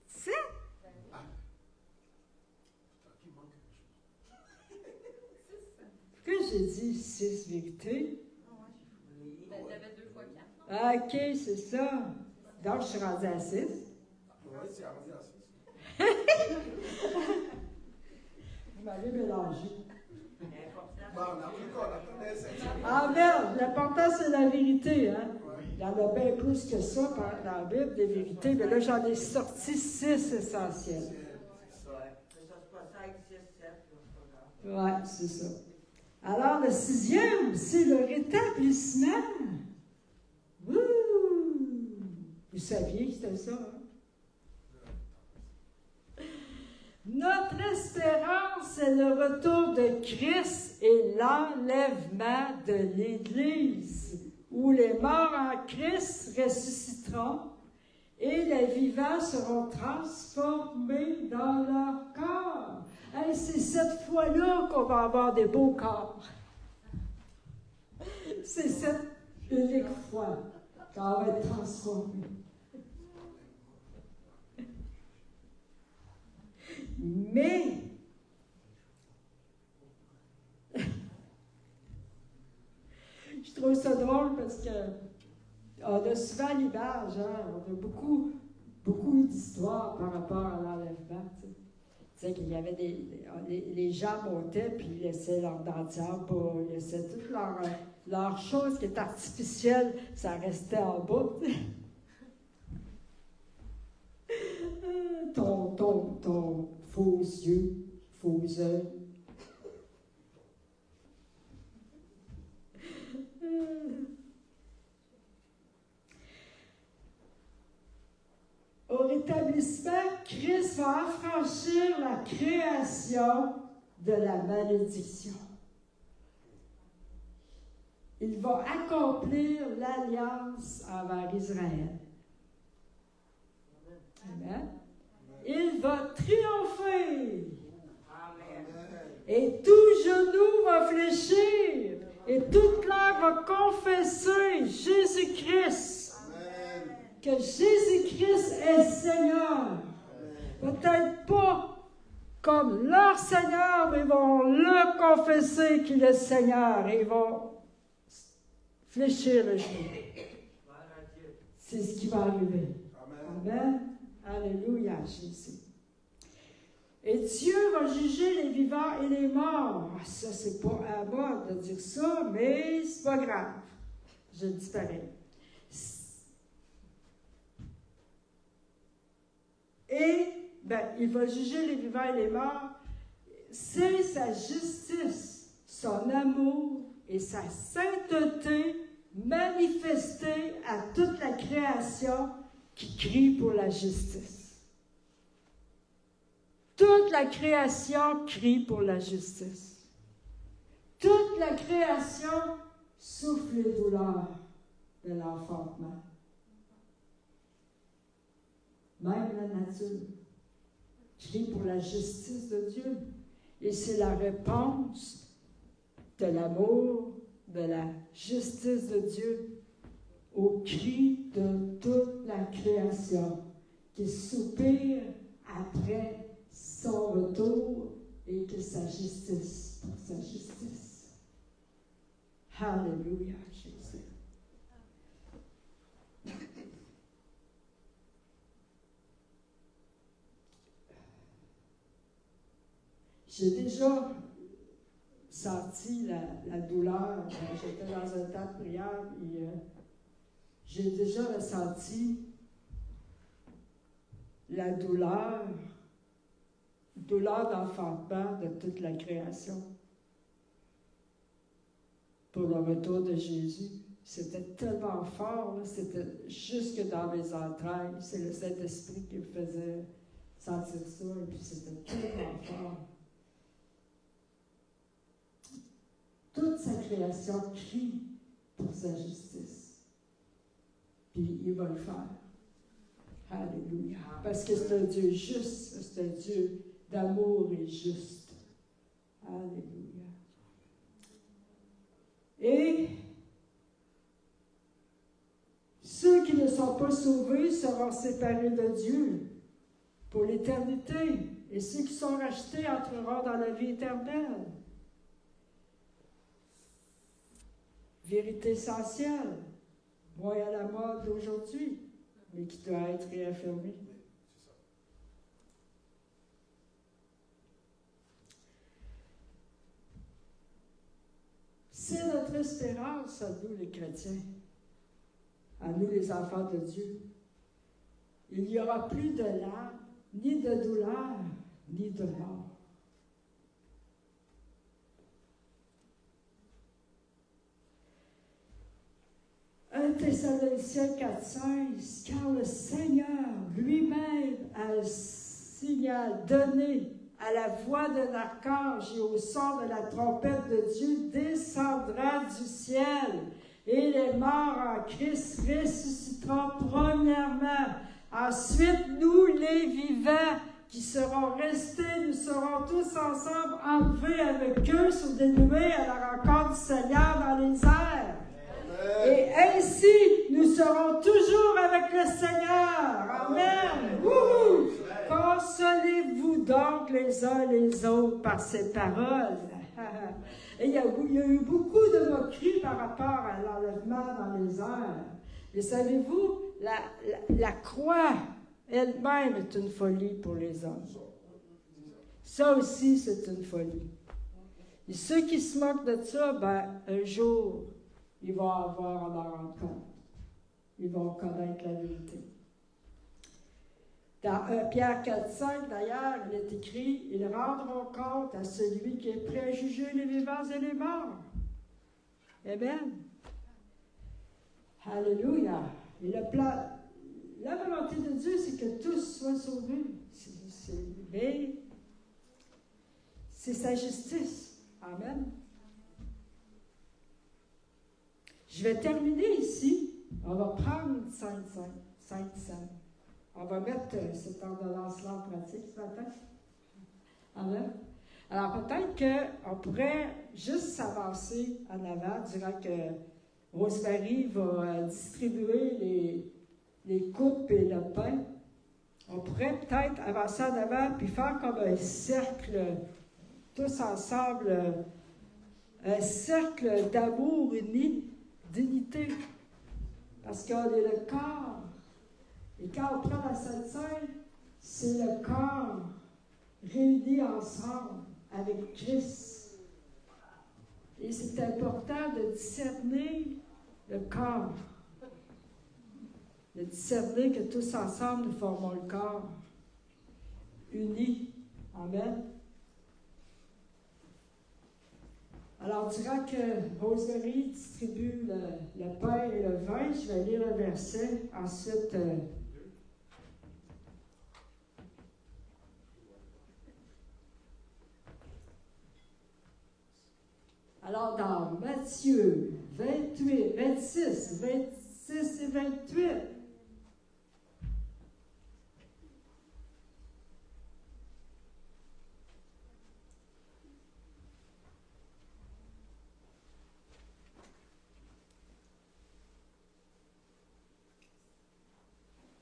Speaker 1: 7? Pourquoi j'ai dit 6 vérités?
Speaker 3: Ben, t'avais 2 fois 4, non?
Speaker 1: OK, c'est ça. Donc, je suis rendue à 6.
Speaker 2: Oui, c'est rendu à 6.
Speaker 1: Vous m'avez mélangé.
Speaker 2: Bon, on a pris quoi? On a pris des 7.
Speaker 1: Ah merde, l'important c'est la vérité, hein? Il y en a bien plus que ça dans la Bible, des vérités, mais là j'en ai sorti 6 essentiels. Ouais, c'est ça. Alors le 6e, c'est le rétablissement. Wouh! Vous saviez que c'était ça, hein? Notre espérance est le retour de Christ et l'enlèvement de l'Église, où les morts en Christ ressusciteront et les vivants seront transformés dans leur corps. Hey, c'est cette fois-là qu'on va avoir des beaux corps. C'est cette unique fois qu'on va être transformé. Mais, je trouve ça drôle parce que on a souvent l'image, hein, on a beaucoup d'histoires par rapport à l'enlèvement. Tu sais qu'il y avait les gens montaient puis ils laissaient leur dentière, ils laissaient toutes leurs choses qui étaient artificielles, ça restait en bas. Ton faux yeux, faux œil. l'accomplissement, Christ va affranchir la création de la malédiction. Il va accomplir l'alliance envers Israël. Amen. Il va triompher. Et tout genou va fléchir. Et toute langue va confesser Jésus-Christ. Que Jésus-Christ est Seigneur. Peut-être pas comme leur Seigneur, mais ils vont le confesser qu'il est Seigneur. Et ils vont fléchir le genou. C'est ce qui va arriver. Amen. Alléluia, Jésus. Et Dieu va juger les vivants et les morts. Ça, c'est pas à moi de dire ça, mais c'est pas grave. Je le dis pareil. Et, il va juger les vivants et les morts. C'est sa justice, son amour et sa sainteté manifestée à toute la création qui crie pour la justice. Toute la création crie pour la justice. Toute la création souffre les douleurs de l'enfantement. Même la nature crie pour la justice de Dieu. Et c'est la réponse de l'amour, de la justice de Dieu au cri de toute la création qui soupire après son retour et que sa justice, pour sa justice. Alléluia, Jésus. J'ai déjà senti la douleur. J'étais dans un temps de prière et j'ai déjà ressenti la douleur d'enfantement de toute la création pour le retour de Jésus. C'était tellement fort, là, c'était jusque dans mes entrailles. C'est le Saint-Esprit qui me faisait sentir ça, et puis c'était tellement fort. Toute sa création crie pour sa justice. Puis il va le faire. Alléluia. Parce que c'est un Dieu juste, c'est un Dieu d'amour et juste. Alléluia. Et ceux qui ne sont pas sauvés seront séparés de Dieu pour l'éternité. Et ceux qui sont rachetés entreront dans la vie éternelle. Vérité essentielle, moins à la mode d'aujourd'hui, mais qui doit être réaffirmée. C'est notre espérance à nous les chrétiens, à nous les enfants de Dieu. Il n'y aura plus de larmes, ni de douleur, ni de mort. 1 Thessaloniciens 4,16, car le Seigneur lui-même a le signal donné à la voix d'un archange et au son de la trompette de Dieu descendra du ciel, et les morts en Christ ressusciteront premièrement. Ensuite, nous, les vivants, qui seront restés, nous serons tous ensemble enlevés avec eux sur des nuées à la rencontre du Seigneur dans les airs. Et ainsi, nous serons toujours avec le Seigneur. Amen. Wouhou! Consolez-vous donc les uns les autres par ces paroles. Et il y a eu beaucoup de moqueries par rapport à l'enlèvement dans les airs. Mais savez-vous, la croix elle-même est une folie pour les hommes. Ça aussi, c'est une folie. Et ceux qui se moquent de ça, un jour, ils vont avoir à leur rendre compte. Ils vont connaître la vérité. Dans 1 Pierre 4,5, d'ailleurs, il est écrit « Ils rendront compte à celui qui est prêt à juger les vivants et les morts. » Amen. Alléluia. Et le La volonté de Dieu, c'est que tous soient sauvés. Mais c'est sa justice. Amen. Je vais terminer ici. On va prendre 5 cents. On va mettre cette ordonnance-là en pratique ce matin. Amen. Alors, peut-être qu'on pourrait juste s'avancer en avant, durant que Rosemary va distribuer les coupes et le pain. On pourrait peut-être avancer en avant puis faire comme un cercle, tous ensemble, un cercle d'amour uni, d'unité. Parce qu'on est le corps. Et quand on prend la Sainte Seine, c'est le corps réuni ensemble avec Christ. Et c'est important de discerner le corps. De discerner que tous ensemble, nous formons le corps. Unis. Amen. Alors, durant que Rosemary distribue le pain et le vin, je vais lire un verset. Ensuite, alors, dans Matthieu 28, 26 et 28,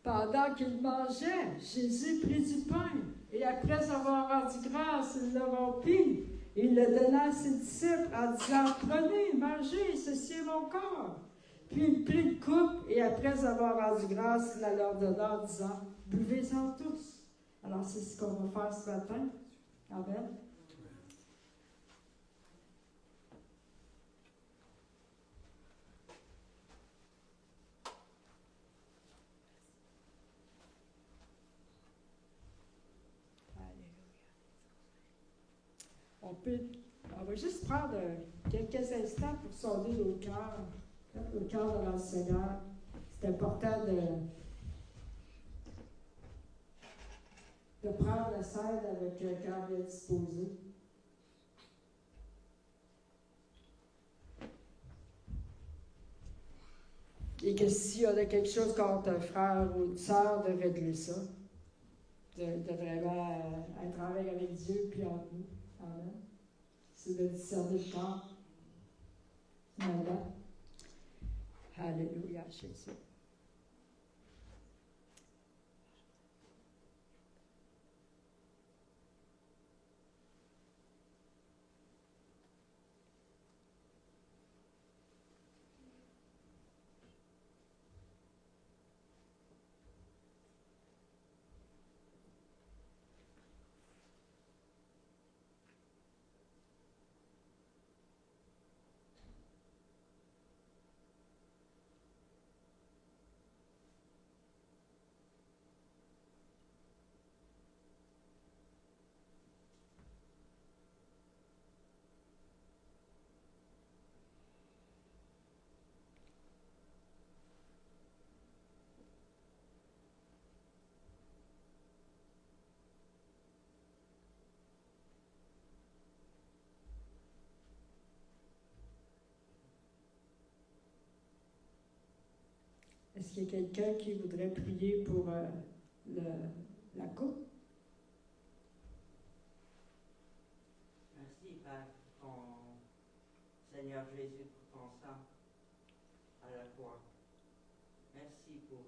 Speaker 1: pendant qu'il mangeait, Jésus prit du pain, et après avoir rendu grâce, il le rompit. Il le donna à ses disciples en disant, « Prenez, mangez, ceci est mon corps. » Puis il prit une coupe, et après avoir rendu grâce, il la leur donna en disant, « Buvez-en tous. » Alors, c'est ce qu'on va faire ce matin. Amen. On va juste prendre quelques instants pour sonder nos cœurs, devant le Seigneur. C'est important de prendre la scène avec un cœur bien disposé. Et que si on a quelque chose contre un frère ou une sœur, de régler ça. De vraiment être avec Dieu puis en nous. Amen. C'est de discerner le corps. Amen. Alléluia, Jésus. Est-ce qu'il y a quelqu'un qui voudrait prier pour la coupe?
Speaker 4: Merci, Père, pour ton Seigneur Jésus, pour ton sang à la croix. Merci pour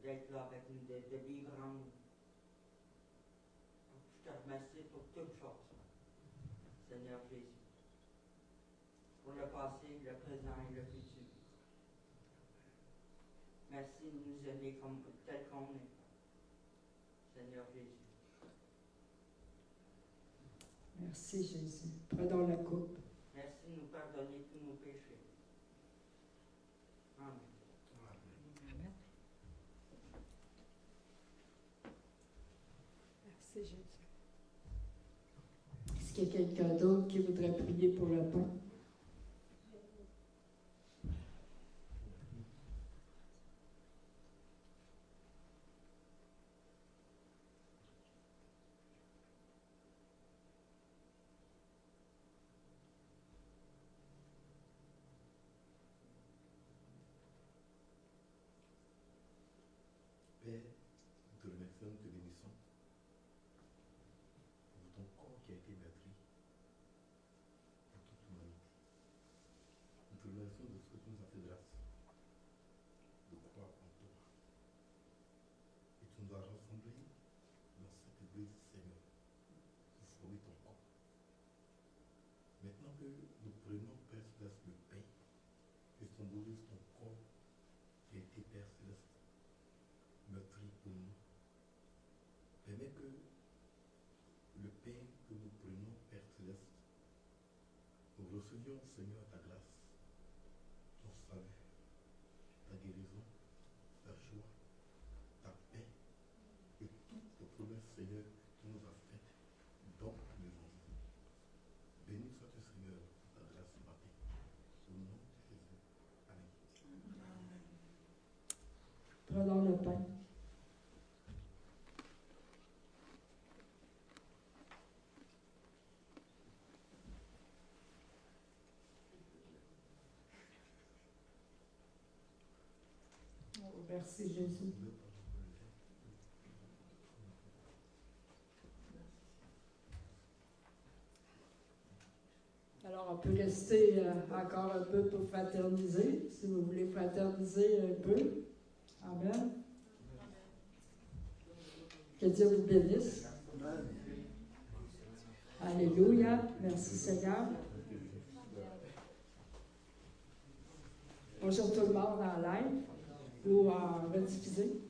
Speaker 4: d'être là avec nous, de vivre en nous. Je te remercie pour toutes choses, Seigneur Jésus. Pour le passé, le présent et le futur. Merci de nous aimer tel qu'on est, Seigneur Jésus.
Speaker 1: Merci, Jésus. Prenons la coupe.
Speaker 4: Merci de nous pardonner tous nos péchés. Amen.
Speaker 1: Amen. Merci, Jésus. Est-ce qu'il y a quelqu'un d'autre qui voudrait prier pour le pain?
Speaker 5: nous te bénissons pour ton corps qui a été meurtri pour toute l'humanité. Nous te remercions de ce que tu nous as fait grâce de croire en toi. Et tu nous as rassemblés dans cette église, Seigneur, pour former ton corps. Maintenant que nous prenons, Père Céleste, le pain et symbolise ton corps qui a été, Père Céleste, meurtri pour nous, permets que le pain que nous prenons, Père Céleste, nous recevions, Seigneur, ta grâce, ton salut, ta guérison, ta joie, ta paix et toutes les promesses, Seigneur, que tu nous as faites dans le monde. Béni sois-tu, Seigneur, pour ta grâce ce matin. Au nom de Jésus. Amen.
Speaker 1: Prenons le pain. Oh, merci Jésus. Alors, on peut rester encore un peu pour fraterniser, si vous voulez fraterniser un peu. Amen. Que Dieu vous bénisse. Alléluia. Merci Seigneur. Bonjour tout le monde en live ou en rediffusé.